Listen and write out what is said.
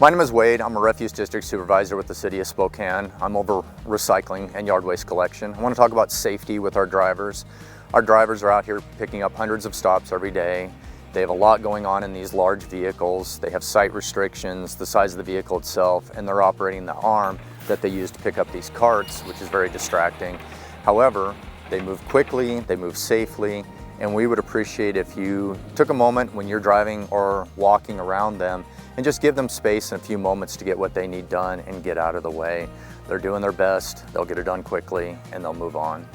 My name is Wade. I'm a refuse district supervisor with the City of Spokane. I'm over recycling and yard waste collection. I want to talk about safety with our drivers. Our drivers are out here picking up hundreds of stops every day. They have a lot going on in these large vehicles. They have sight restrictions, the size of the vehicle itself, and they're operating the arm that they use to pick up these carts, which is very distracting. However, they move quickly, they move safely, and we would appreciate if you took a moment when you're driving or walking around them and just give them space and a few moments to get what they need done and get out of the way. They're doing their best, they'll get it done quickly, and they'll move on.